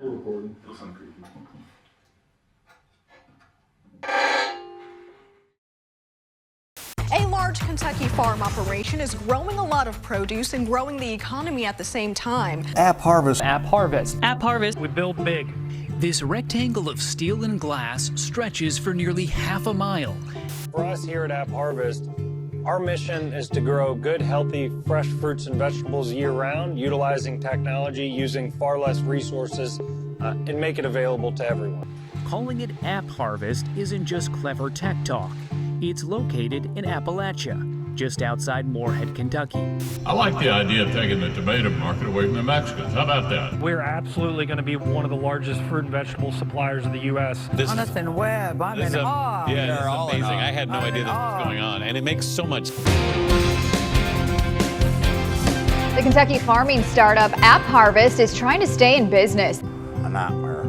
We're recording. It'll sound creepy. A large Kentucky farm operation is growing a lot of produce and growing the economy at the same time. Appharvest. Appharvest. Appharvest. We build big. This rectangle of steel and glass stretches for nearly half a mile. For us here at Appharvest, our mission is to grow good, healthy, fresh fruits and vegetables year-round, utilizing technology, using far less resources, and make it available to everyone. Calling it Appharvest isn't just clever tech talk. It's located in Appalachia, just outside Morehead, Kentucky. I like the idea of taking the tomato market away from the Mexicans. How about that? We're absolutely going to be one of the largest fruit and vegetable suppliers in the U.S. Jonathan Webb, I'm in awe. Yeah, this is amazing. I had no idea this was going on, and it makes so much sense. The Kentucky farming startup Appharvest is trying to stay in business. A nightmare.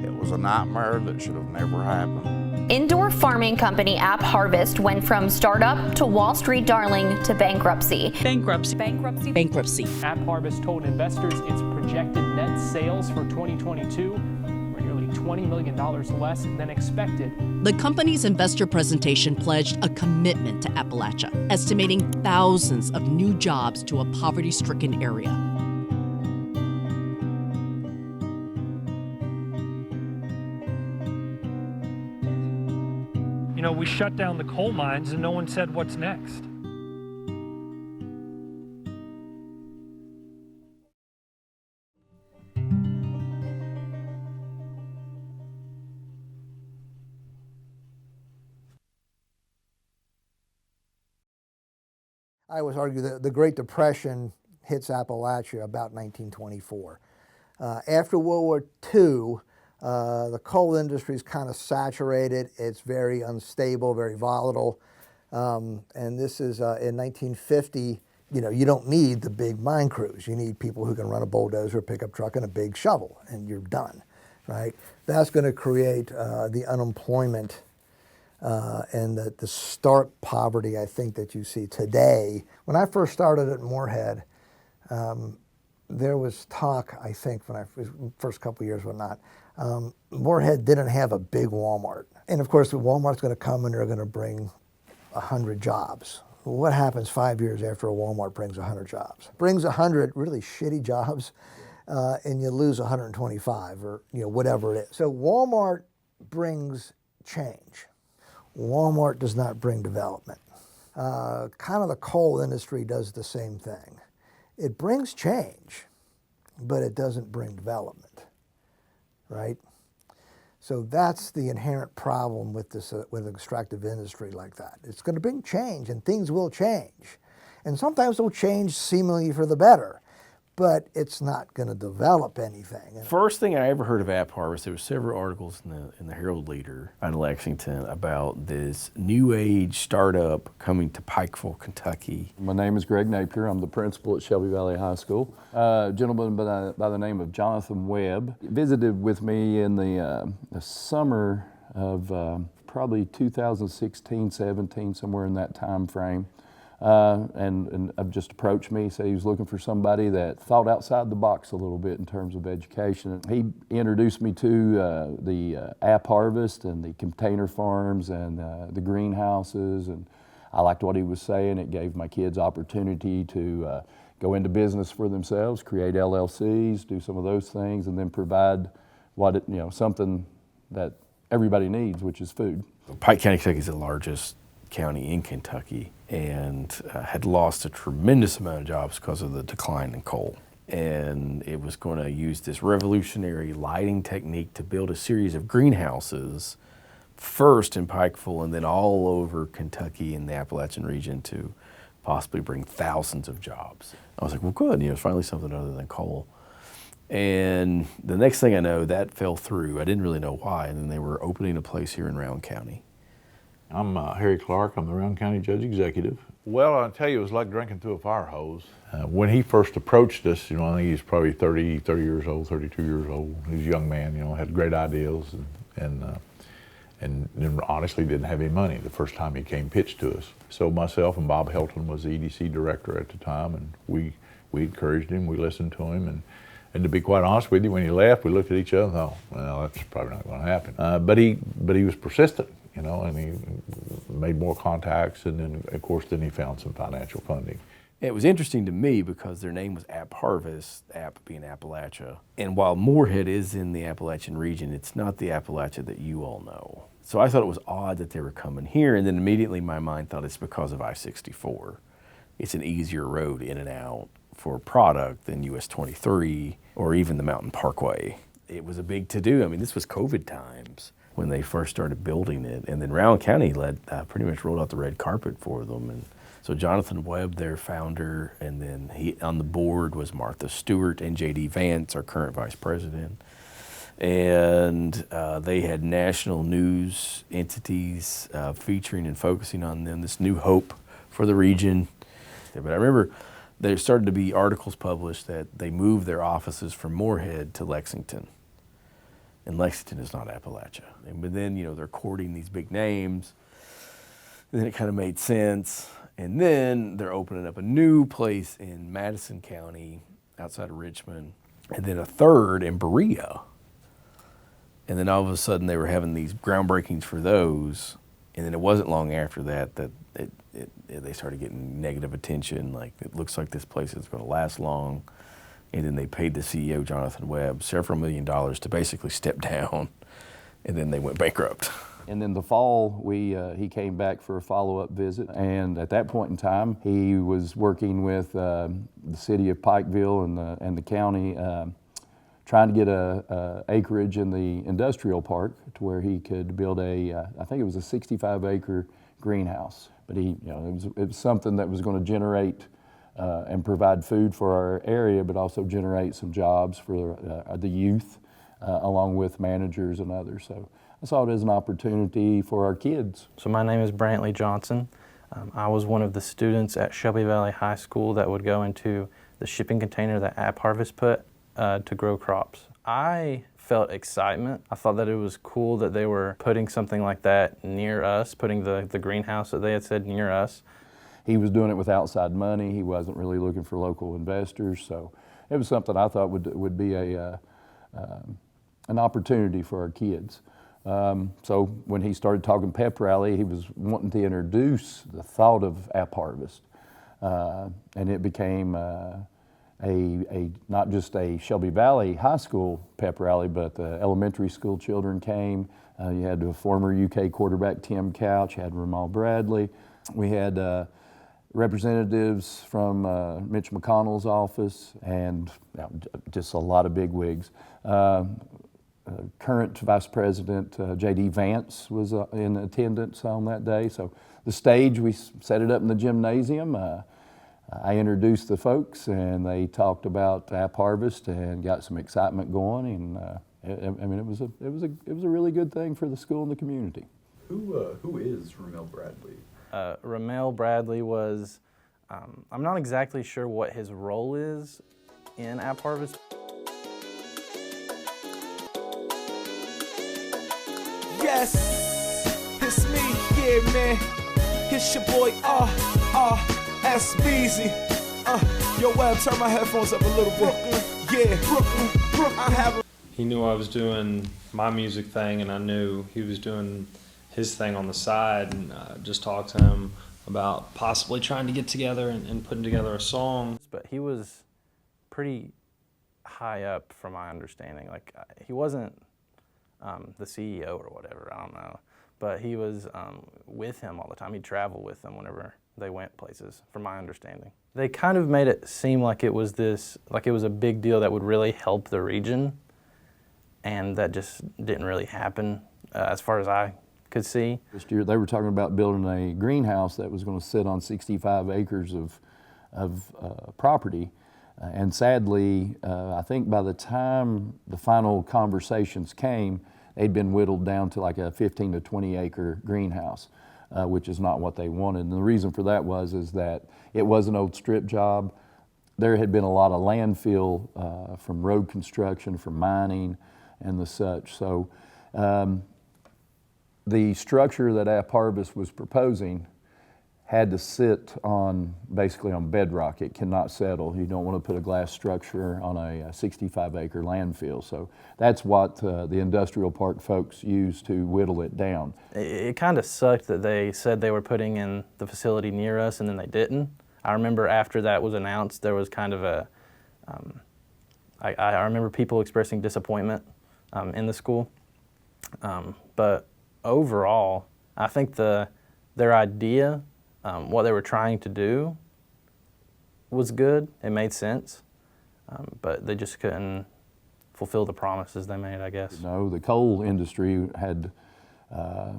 It was a nightmare that should have never happened. Indoor farming company Appharvest went from startup to Wall Street darling to bankruptcy. Bankruptcy. Bankruptcy. Bankruptcy. Appharvest told investors its projected net sales for 2022 were nearly $20 million less than expected. The company's investor presentation pledged a commitment to Appalachia, estimating thousands of new jobs to a poverty-stricken area. You know, we shut down the coal mines and no one said what's next. I always argue that the Great Depression hits Appalachia about 1924. After World War II, the coal industry is kind of saturated. It's very unstable, very volatile. And this is in 1950, you know, you don't need the big mine crews. You need people who can run a bulldozer, pickup truck, and a big shovel, and you're done, right? That's going to create the unemployment and the stark poverty, I think, that you see today. When I first started at Morehead, there was talk, I think, when I first couple of years, whatnot, Morehead didn't have a big Walmart. And of course, Walmart's going to come and they're going to bring 100 jobs. What happens 5 years after a Walmart brings 100 jobs? Brings 100 really shitty jobs, and you lose 125 or whatever it is. So Walmart brings change. Walmart does not bring development. Kind of the coal industry does the same thing. It brings change, but it doesn't bring development, right? So that's the inherent problem with this, with an extractive industry like that. It's going to bring change, and things will change. And sometimes they'll change seemingly for the better, but it's not going to develop anything. First thing I ever heard of Appharvest, there were several articles in the Herald Leader in Lexington about this new age startup coming to Pikeville, Kentucky. My name is Greg Napier. I'm the principal at Shelby Valley High School. A gentleman by the name of Jonathan Webb visited with me in the summer of probably 2016, 17, somewhere in that time frame. And just approached me, said he was looking for somebody that thought outside the box a little bit in terms of education. He introduced me to the Appharvest and the container farms and the greenhouses, and I liked what he was saying. It gave my kids opportunity to go into business for themselves, create LLCs, do some of those things, and then provide something that everybody needs, which is food. Pike County, Kentucky is the largest county in Kentucky, and had lost a tremendous amount of jobs because of the decline in coal. And it was going to use this revolutionary lighting technique to build a series of greenhouses, first in Pikeville and then all over Kentucky and the Appalachian region, to possibly bring thousands of jobs. I was like, well, good, it's finally something other than coal. And the next thing I know, that fell through. I didn't really know why, and then they were opening a place here in Round County. I'm Harry Clark. I'm the Round County Judge Executive. Well, I'll tell you, it was like drinking through a fire hose. When he first approached us, I think he was probably 30 years old, 32 years old. He was a young man, had great ideas, and honestly didn't have any money the first time he came pitched to us. So myself and Bob Helton was the EDC director at the time, and we encouraged him, we listened to him, And to be quite honest with you, when he left, we looked at each other and thought, well, that's probably not going to happen. But he was persistent, you know, and he made more contacts, and then, of course, he found some financial funding. It was interesting to me because their name was Appharvest, App being Appalachia. And while Morehead is in the Appalachian region, it's not the Appalachia that you all know. So I thought it was odd that they were coming here, and then immediately my mind thought it's because of I-64. It's an easier road in and out for product than US 23 or even the Mountain Parkway. It was a big to-do. I mean, this was COVID times when they first started building it, and then Rowan County pretty much rolled out the red carpet for them. And so Jonathan Webb, their founder, and then on the board was Martha Stewart and J.D. Vance, our current vice president. And they had national news entities featuring and focusing on them, this new hope for the region. But I remember there started to be articles published that they moved their offices from Morehead to Lexington. And Lexington is not Appalachia. But then, you know, they're courting these big names. And then it kind of made sense. And then they're opening up a new place in Madison County outside of Richmond, and then a third in Berea. And then all of a sudden they were having these groundbreakings for those. And then it wasn't long after that they started getting negative attention. Like, it looks like this place is going to last long. And then they paid the CEO, Jonathan Webb, several $1 million to basically step down. And then they went bankrupt. And then the fall, he came back for a follow-up visit, and at that point in time, he was working with the city of Pikeville and the county, trying to get a acreage in the industrial park to where he could build I think it was a 65-acre greenhouse. But it was something that was going to generate and provide food for our area, but also generate some jobs for the youth, along with managers and others. So I saw it as an opportunity for our kids. So my name is Brantley Johnson. I was one of the students at Shelby Valley High School that would go into the shipping container that Appharvest put to grow crops. I felt excitement. I thought that it was cool that they were putting something like that near us, putting the greenhouse that they had said near us. He was doing it with outside money. He wasn't really looking for local investors, so it was something I thought would be an opportunity for our kids. So when he started talking pep rally, he was wanting to introduce the thought of Appharvest, and it became not just a Shelby Valley High School pep rally, but the elementary school children came. You had the former UK quarterback Tim Couch, you had Ramal Bradley. We had representatives from Mitch McConnell's office, and just a lot of bigwigs. Current Vice President J.D. Vance was in attendance on that day. So the stage, we set it up in the gymnasium. I introduced the folks, and they talked about Appharvest and got some excitement going. And it was a really good thing for the school and the community. Who is Ramel Bradley? Ramel Bradley was, I'm not exactly sure what his role is in Appharvest. Yes, it's me, yeah, man. It's your boy, S-Beezy. Yo, Webb, turn my headphones up a little bit. Yeah, Brooklyn, I have. He knew I was doing my music thing, and I knew he was doing his thing on the side, and just talked to him about possibly trying to get together and putting together a song. But he was pretty high up, from my understanding. Like, he wasn't the CEO or whatever, I don't know. But he was with him all the time. He'd travel with them whenever they went places, from my understanding. They kind of made it seem like it was a big deal that would really help the region, and that just didn't really happen as far as I could see. This year they were talking about building a greenhouse that was going to sit on 65 acres of property. And sadly, I think by the time the final conversations came, they'd been whittled down to like a 15 to 20 acre greenhouse, which is not what they wanted. And the reason for that is that it was an old strip job. There had been a lot of landfill from road construction, from mining, and the such. So the structure that Appharvest was proposing had to sit on, basically on bedrock. It cannot settle. You don't want to put a glass structure on a 65-acre landfill. So that's what the industrial park folks use to whittle it down. It kind of sucked that they said they were putting in the facility near us and then they didn't. I remember after that was announced, there was kind of a, I remember people expressing disappointment in the school. But overall, I think their idea, what they were trying to do was good. It made sense, but they just couldn't fulfill the promises they made, I guess. No, the coal industry had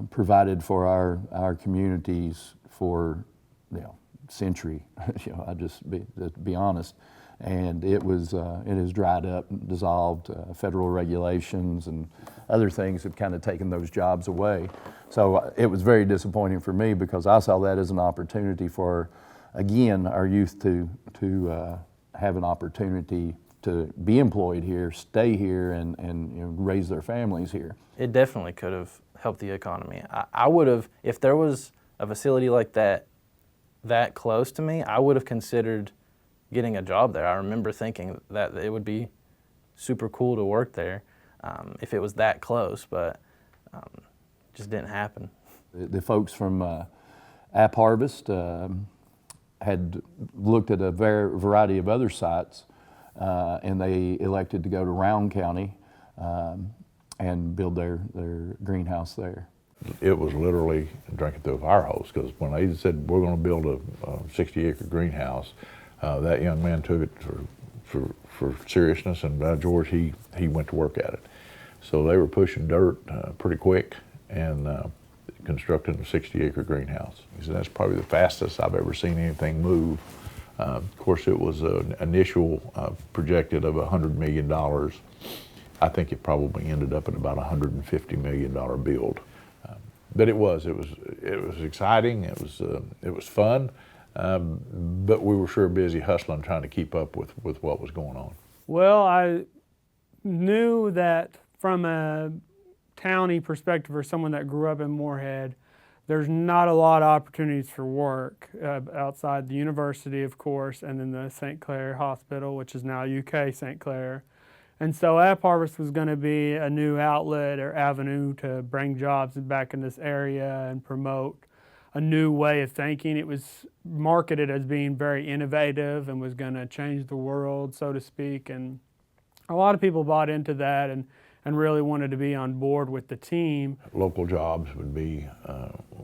provided for our communities for, century. I just to be honest, and it has dried up, and dissolved. Federal regulations and other things have kind of taken those jobs away. So it was very disappointing for me because I saw that as an opportunity for, again, our youth to have an opportunity to be employed here, stay here, and raise their families here. It definitely could have helped the economy. I would have, if there was a facility like that close to me, I would have considered getting a job there. I remember thinking that it would be super cool to work there if it was that close, but just didn't happen. The folks from Appharvest had looked at a variety of other sites, and they elected to go to Round County and build their greenhouse there. It was literally drinking through a fire hose, because when they said we're going to build a 60-acre greenhouse, that young man took it for seriousness, and by George, he went to work at it. So they were pushing dirt pretty quick and constructing a 60-acre greenhouse. He said that's probably the fastest I've ever seen anything move. Of course, it was an initial projected of $100 million. I think it probably ended up at about $150 million build. But it was exciting. It was fun. But we were sure busy hustling, trying to keep up with what was going on. Well, I knew that from a townie perspective, or someone that grew up in Morehead, there's not a lot of opportunities for work outside the university, of course, and then the St. Clair Hospital, which is now UK St. Clair. And so Appharvest was going to be a new outlet or avenue to bring jobs back in this area and promote a new way of thinking. It was marketed as being very innovative and was going to change the world, so to speak. And a lot of people bought into that and really wanted to be on board with the team. Local jobs would be,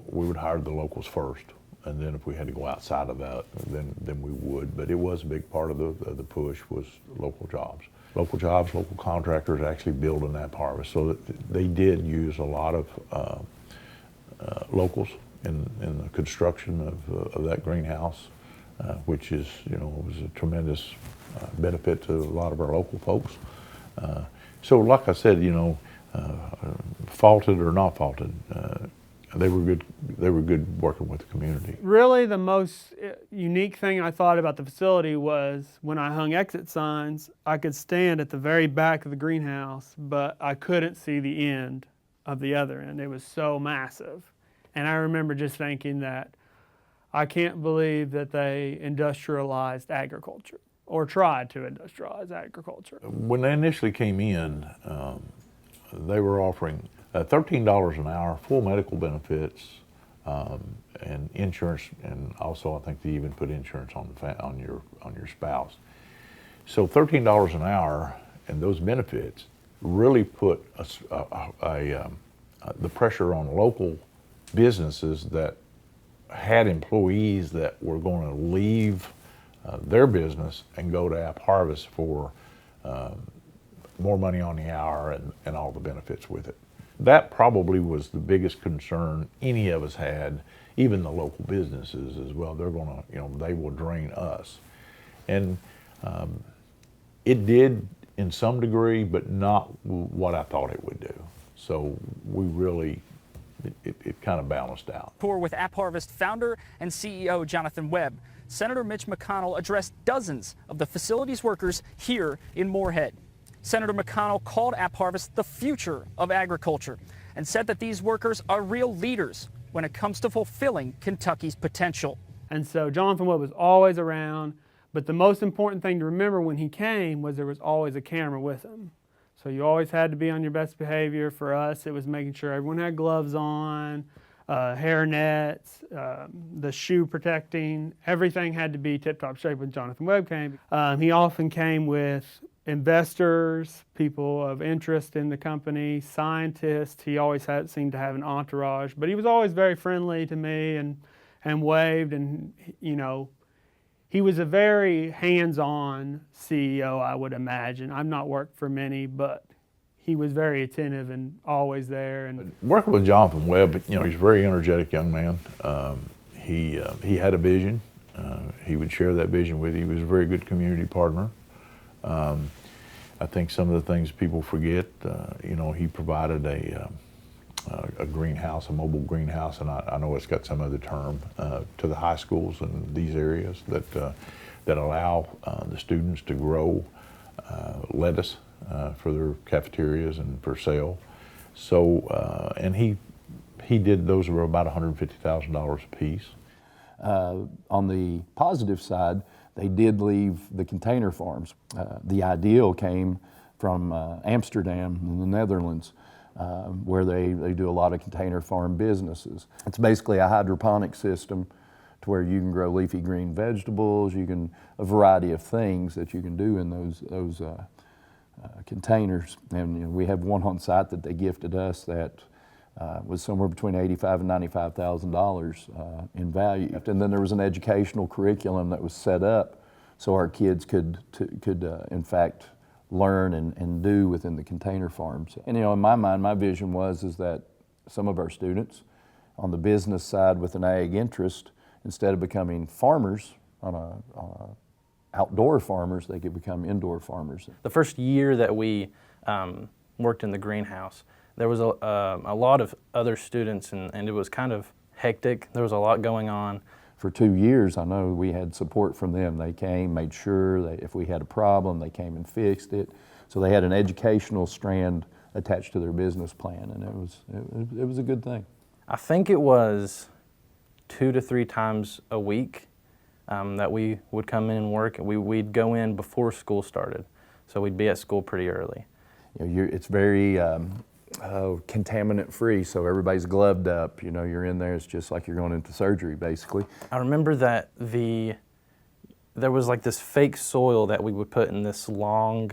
we would hire the locals first. And then if we had to go outside of that, then we would. But it was a big part of the push was local jobs. Local jobs, local contractors actually building Appharvest. So they did use a lot of locals in the construction of that greenhouse, which is, was a tremendous benefit to a lot of our local folks. So like I said, faulted or not faulted, they were good working with the community. Really the most unique thing I thought about the facility was when I hung exit signs, I could stand at the very back of the greenhouse, but I couldn't see the end of the other end. It was so massive. And I remember just thinking that I can't believe that they industrialized agriculture or tried to industrialize agriculture. When they initially came in, they were offering $13 an hour, full medical benefits, and insurance, and also I think they even put insurance on your spouse. So $13 an hour and those benefits really put the pressure on local businesses that had employees that were going to leave their business and go to Appharvest for more money on the hour and all the benefits with it. That probably was the biggest concern any of us had, even the local businesses as well. They're going to, they will drain us. And it did in some degree, but not what I thought it would do. So we really, it kind of balanced out. Tour with Appharvest founder and CEO Jonathan Webb. Senator Mitch McConnell addressed dozens of the facility's workers here in Morehead. Senator McConnell called Appharvest the future of agriculture and said that these workers are real leaders when it comes to fulfilling Kentucky's potential. And so Jonathan Webb was always around, but the most important thing to remember when he came was there was always a camera with him. So you always had to be on your best behavior. For us, it was making sure everyone had gloves on, hair nets, the shoe protecting, everything had to be tip-top shape when Jonathan Webb came. He often came with investors, people of interest in the company, scientists. He always seemed to have an entourage, but he was always very friendly to me and waved, and you know, he was a very hands-on CEO, I would imagine. I've not worked for many, but he was very attentive and always there. And working with Jonathan Webb, you know, he's a very energetic young man. He had a vision. He would share that vision with you. He was a very good community partner. I think some of the things people forget, you know, he provided a greenhouse, a mobile greenhouse, and I know it's got some other term, to the high schools in these areas that allow the students to grow lettuce for their cafeterias and for sale. So, and he did, those were about $150,000 a piece. On the positive side, they did leave the container farms. The ideal came from Amsterdam in the Netherlands, where they do a lot of container farm businesses. It's basically a hydroponic system to where you can grow leafy green vegetables, a variety of things that you can do in those containers. And you know, we have one on site that they gifted us that was somewhere between $85,000 and $95,000 in value. And then there was an educational curriculum that was set up so our kids could in fact learn and do within the container farms. And you know, in my mind, my vision is that some of our students on the business side with an ag interest, instead of becoming farmers outdoor farmers, they could become indoor farmers. The first year that we worked in the greenhouse, there was a lot of other students, and it was kind of hectic. There was a lot going on. For 2 years, I know we had support from them. They came, made sure that if we had a problem, they came and fixed it. So they had an educational strand attached to their business plan, and it was a good thing. I think it was 2 to 3 times a week that we would come in and work. We'd go in before school started, so we'd be at school pretty early. You know, it's very contaminant free, so everybody's gloved up. You know, you're in there, it's just like you're going into surgery, basically. I remember that there was like this fake soil that we would put in this long,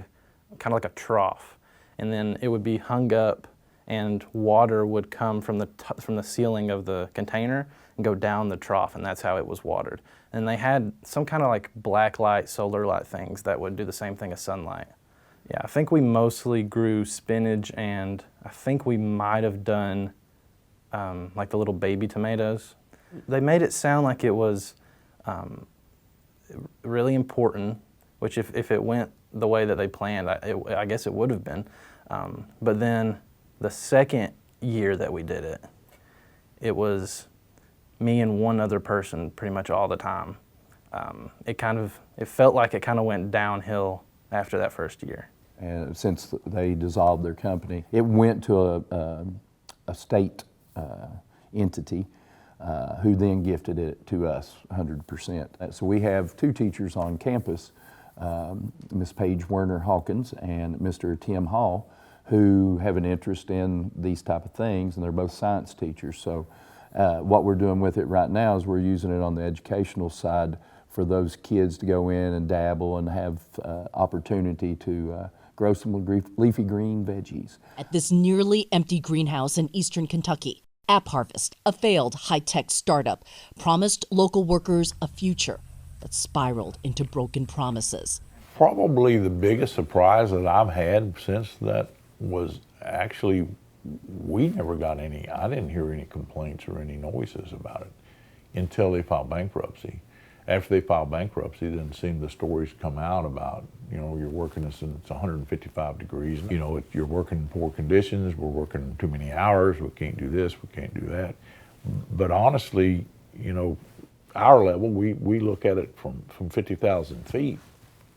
kind of like a trough, and then it would be hung up, and water would come from the ceiling of the container and go down the trough, and that's how it was watered. And they had some kind of like black light, solar light things that would do the same thing as sunlight. Yeah, I think we mostly grew spinach, and I think we might have done like the little baby tomatoes. They made it sound like it was really important, which if it went the way that they planned, I guess it would have been. But then the second year that we did it, it was me and one other person pretty much all the time. It felt like it kind of went downhill after that first year. And since they dissolved their company, it went to a state entity who then gifted it to us 100%. So we have 2 teachers on campus, Ms. Paige Werner Hawkins and Mr. Tim Hall, who have an interest in these type of things, and they're both science teachers. So what we're doing with it right now is we're using it on the educational side for those kids to go in and dabble and have opportunity to grow some leafy green veggies. At this nearly empty greenhouse in eastern Kentucky, Appharvest, a failed high-tech startup, promised local workers a future that spiraled into broken promises. Probably the biggest surprise that I've had since that was actually we never got any, I didn't hear any complaints or any noises about it until they filed bankruptcy. After they filed bankruptcy, then the stories come out about, you know, you're working, it's 155 degrees, you know, you're working in poor conditions, we're working too many hours, we can't do this, we can't do that. But honestly, you know, our level, we look at it from 50,000 feet.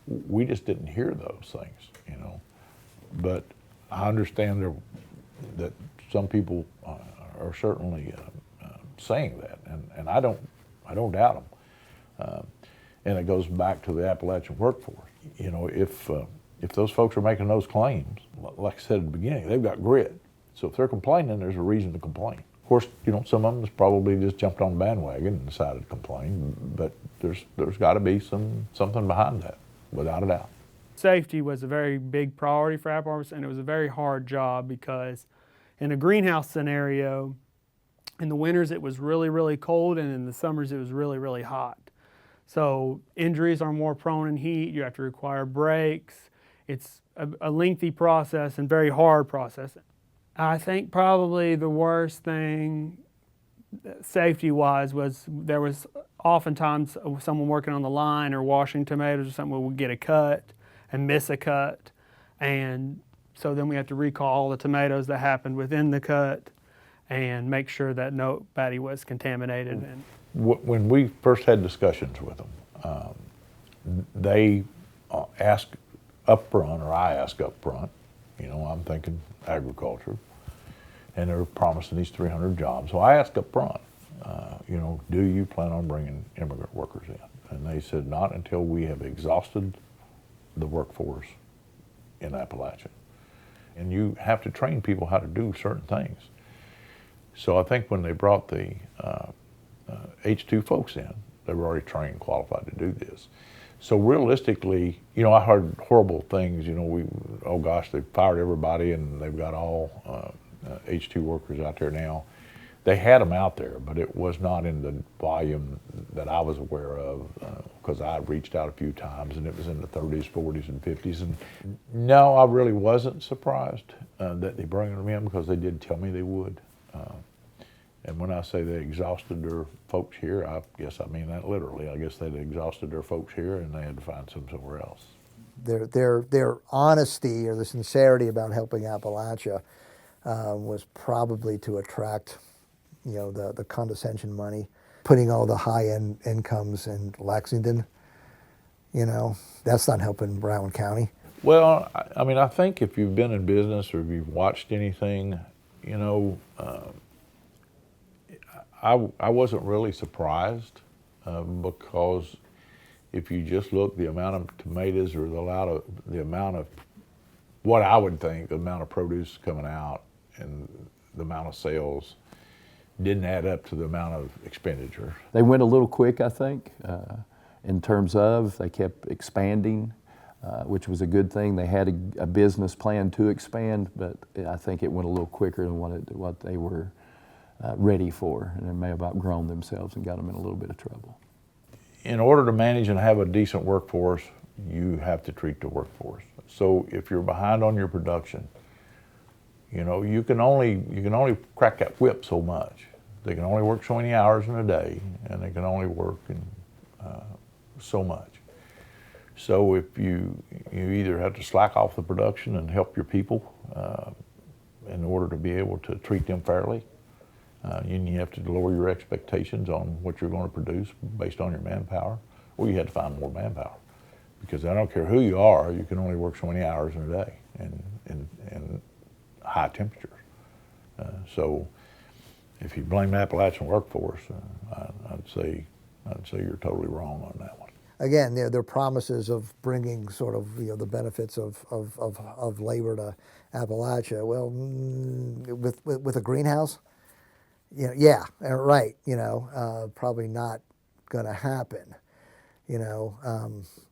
We just didn't hear those things, you know. But I understand that some people are certainly saying that, and I don't doubt them. And it goes back to the Appalachian workforce. You know, if those folks are making those claims, like I said at the beginning, they've got grit. So if they're complaining, there's a reason to complain. Of course, you know, some of them has probably just jumped on the bandwagon and decided to complain, but there's got to be something behind that, without a doubt. Safety was a very big priority for Appharvest, and it was a very hard job because in a greenhouse scenario, in the winters it was really, really cold, and in the summers it was really, really hot. So injuries are more prone in heat. You have to require breaks. It's a lengthy process and very hard process. I think probably the worst thing safety-wise was there was oftentimes someone working on the line or washing tomatoes or something would get a cut and miss a cut, and so then we have to recall all the tomatoes that happened within the cut and make sure that nobody was contaminated. When we first had discussions with them, they asked up front, or I asked up front, you know, I'm thinking agriculture, and they were promising these 300 jobs. So I asked up front, you know, do you plan on bringing immigrant workers in? And they said, not until we have exhausted the workforce in Appalachia. And you have to train people how to do certain things. So I think when they brought the H2 folks in, they were already trained, qualified to do this. So realistically, you know, I heard horrible things, you know, oh gosh, they've fired everybody and they've got all H2 workers out there now. They had them out there, but it was not in the volume that I was aware of, because I reached out a few times and it was in the 30s, 40s, and 50s. And no, I really wasn't surprised that they bring them in, because they did tell me they would. And when I say they exhausted their folks here, I guess I mean that literally. I guess they'd exhausted their folks here and they had to find some somewhere else. Their honesty or the sincerity about helping Appalachia was probably to attract, you know, the condescension money, putting all the high-end incomes in Lexington. You know, that's not helping Brown County. Well, I mean, I think if you've been in business or if you've watched anything, you know, I wasn't really surprised because if you just look the amount of tomatoes or the amount of what I would think the amount of produce coming out and the amount of sales didn't add up to the amount of expenditure. They went a little quick, I think, in terms of they kept expanding, which was a good thing. They had a business plan to expand, but I think it went a little quicker than what they were ready for, and they may have outgrown themselves and got them in a little bit of trouble. In order to manage and have a decent workforce, you have to treat the workforce. So if you're behind on your production, you know, you can only crack that whip so much. They can only work so many hours in a day, and they can only work in so much. So if you either have to slack off the production and help your people in order to be able to treat them fairly, you have to lower your expectations on what you're going to produce based on your manpower, or you have to find more manpower. Because I don't care who you are, you can only work so many hours in a day in high temperatures. So if you blame the Appalachian workforce, I'd say you're totally wrong on that one. Again, their promises of bringing sort of, you know, the benefits of labor to Appalachia. Well, with a greenhouse, you know, yeah, right. You know, probably not going to happen. You know,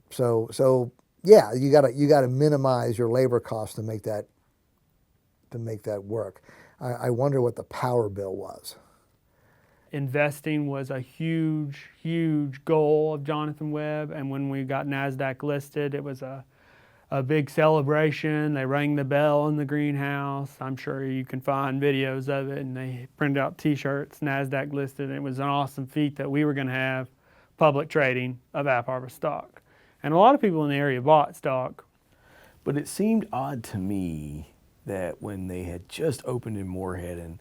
so yeah, you gotta minimize your labor costs to make that work. I wonder what the power bill was. Investing was a huge, huge goal of Jonathan Webb, and when we got NASDAQ listed, it was a big celebration. They rang the bell in the greenhouse. I'm sure you can find videos of it, and they printed out t-shirts, NASDAQ listed, and it was an awesome feat that we were gonna have public trading of Appharvest stock. And a lot of people in the area bought stock. But it seemed odd to me that when they had just opened in Morehead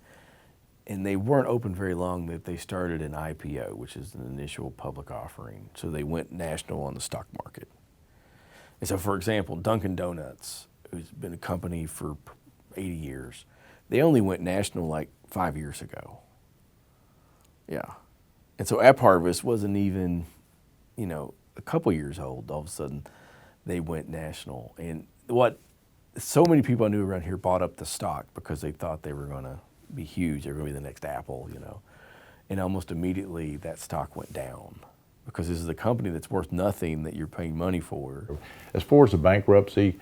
and they weren't open very long, that they started an IPO, which is an initial public offering. So they went national on the stock market. And so, for example, Dunkin' Donuts, who's been a company for 80 years, they only went national like 5 years ago. Yeah. And so Appharvest wasn't even, a couple years old. All of a sudden, they went national. And so many people I knew around here bought up the stock because they thought they were going to be huge. They were going to be the next Apple, And almost immediately that stock went down because this is a company that's worth nothing that you're paying money for. As far as the bankruptcy,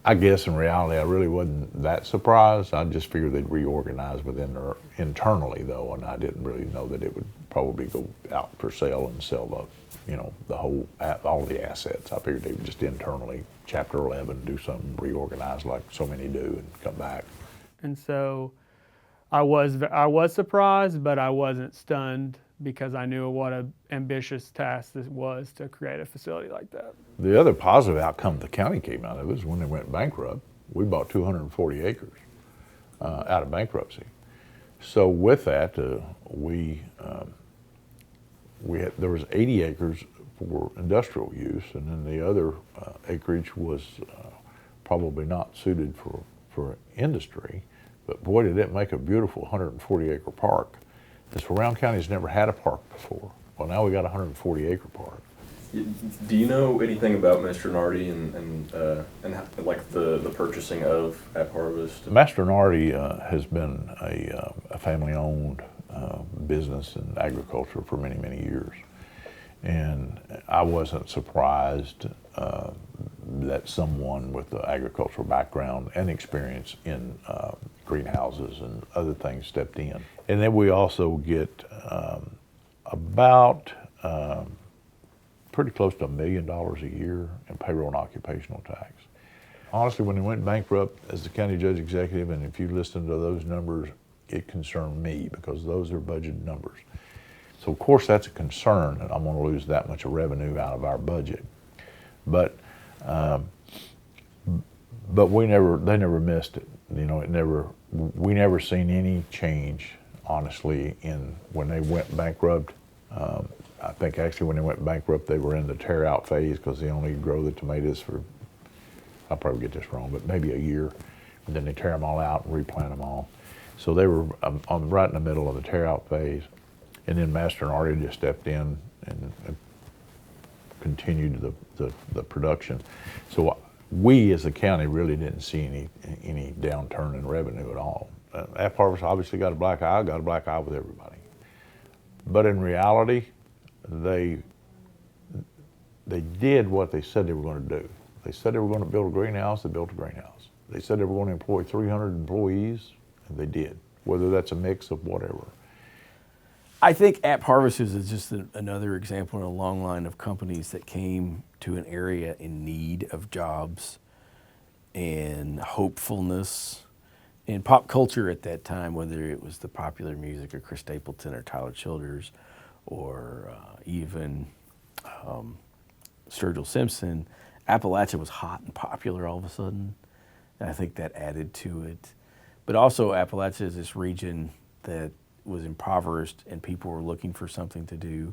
I guess in reality I really wasn't that surprised. I just figured they'd reorganize within their internally though, and I didn't really know that it would probably go out for sale and sell all the assets. I figured they would just internally, Chapter 11, do something, reorganize like so many do and come back. And so I was surprised, but I wasn't stunned because I knew what an ambitious task this was to create a facility like that. The other positive outcome the county came out of it is when they went bankrupt, we bought 240 acres out of bankruptcy. So with that, there was 80 acres for industrial use, and then the other acreage was probably not suited for industry. But boy, did it make a beautiful 140-acre park. The surrounding county's never had a park before. Well, now we got a 140-acre park. Do you know anything about Mastronardi and like the purchasing of Appharvest? Mastronardi has been a family-owned business in agriculture for many, many years. And I wasn't surprised that someone with the agricultural background and experience in greenhouses and other things stepped in. And then we also get about pretty close to $1 million a year in payroll and occupational tax. Honestly, when they went bankrupt as the county judge executive, and if you listen to those numbers, it concerned me because those are budgeted numbers. So of course that's a concern that I'm going to lose that much of revenue out of our budget. But they never missed it. We never seen any change, honestly, in when they went bankrupt. I think actually when they went bankrupt, they were in the tear out phase because they only grow the tomatoes for, I'll probably get this wrong, but maybe a year. And then they tear them all out and replant them all. So they were right in the middle of the tear out phase. And then Mastronardi just stepped in and continued the production. So we as a county really didn't see any downturn in revenue at all. Appharvest obviously got a black eye with everybody. But in reality, they did what they said they were going to do. They said they were going to build a greenhouse, they built a greenhouse. They said they were going to employ 300 employees, and they did, whether that's a mix of whatever. I think Appharvest is just another example in a long line of companies that came to an area in need of jobs and hopefulness. In pop culture at that time, whether it was the popular music of Chris Stapleton or Tyler Childers or even Sturgill Simpson, Appalachia was hot and popular all of a sudden. And I think that added to it. But also Appalachia is this region that was impoverished and people were looking for something to do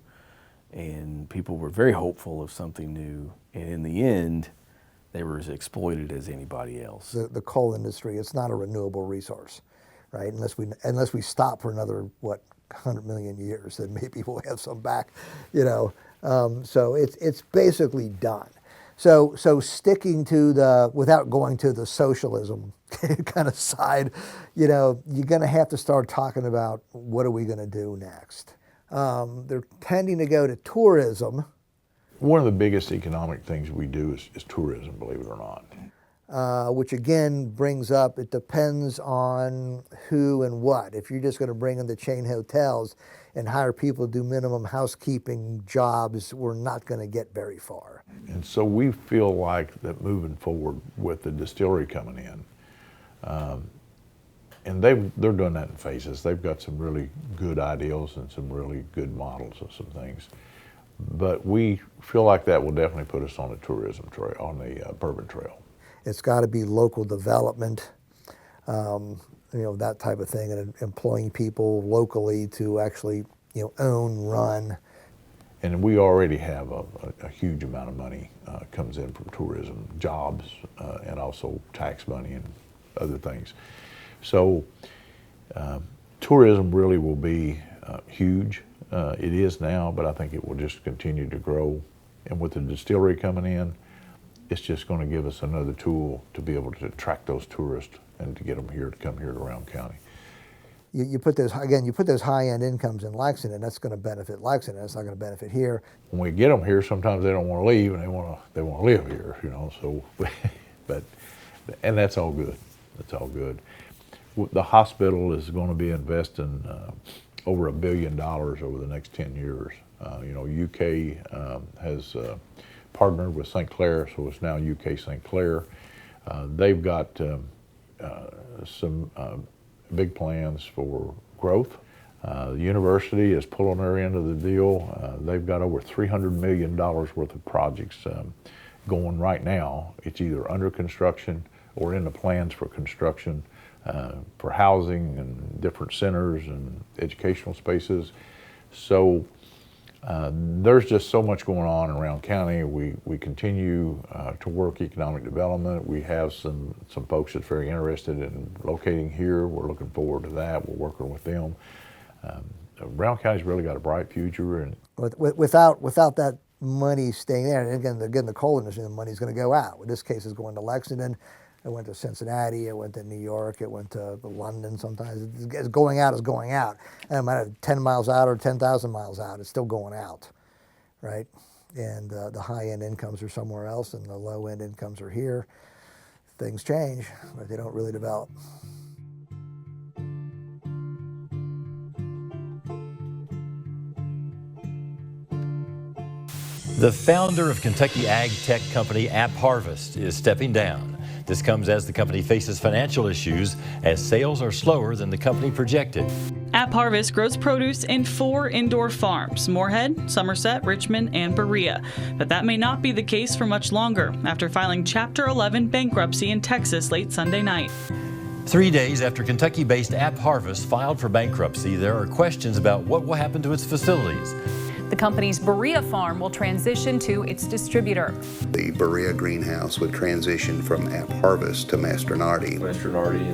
and people were very hopeful of something new. And in the end, they were as exploited as anybody else. The coal industry, it's not a renewable resource, right? Unless we stop for another, 100 million years, then maybe we'll have some back, So it's basically done. So sticking to without going to the socialism kind of side, you're going to have to start talking about what are we going to do next. They're tending to go to tourism. One of the biggest economic things we do is tourism, believe it or not. Which again brings up, it depends on who and what. If you're just going to bring in the chain hotels and hire people to do minimum housekeeping jobs, we're not going to get very far. And so we feel like that moving forward with the distillery coming in, and they're doing that in phases. They've got some really good ideals and some really good models of some things. But we feel like that will definitely put us on the tourism trail, on the bourbon trail. It's got to be local development, that type of thing, and employing people locally to actually, own, run. And we already have a huge amount of money comes in from tourism, jobs, and also tax money and other things. So tourism really will be huge. It is now, but I think it will just continue to grow. And with the distillery coming in, it's just going to give us another tool to be able to attract those tourists and to get them here to come here to Round County. You put those high-end incomes in Lexington, that's going to benefit Lexington. That's not going to benefit here. When we get them here, sometimes they don't want to leave and they want to live here, you know. So, and that's all good. That's all good. The hospital is going to be investing over $1 billion over the next 10 years. You know, UK has partnered with St. Clair, so it's now UK St. Clair. They've got some big plans for growth. The university is pulling their end of the deal. They've got over $300 million worth of projects going right now. It's either under construction or in the plans for construction for housing and different centers and educational spaces. So there's just so much going on around county. We continue to work economic development. We have some folks that's very interested in locating here. We're looking forward to that. We're working with them. Round County's really got a bright future. And without that money staying there, and again the coal industry, the money's going to go out. In this case, it's going to Lexington. It went to Cincinnati, it went to New York, it went to London sometimes. It's going out is going out. And no matter 10 miles out or 10,000 miles out, it's still going out, right? And the high-end incomes are somewhere else and the low-end incomes are here. Things change, but they don't really develop. The founder of Kentucky ag tech company Appharvest is stepping down. This comes as the company faces financial issues as sales are slower than the company projected. Appharvest grows produce in 4 indoor farms, Morehead, Somerset, Richmond, and Berea. But that may not be the case for much longer after filing Chapter 11 bankruptcy in Texas late Sunday night. 3 days after Kentucky-based Appharvest filed for bankruptcy, there are questions about what will happen to its facilities. The company's Berea farm will transition to its distributor. The Berea greenhouse would transition from Appharvest to Mastronardi. Mastronardi.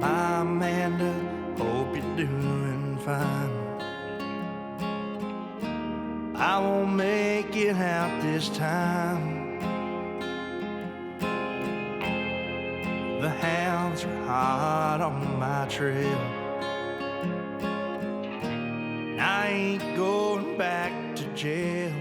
Amanda, hope you're doing fine. I won't make it out this time. The hounds are hot on my trail. I ain't going back to jail.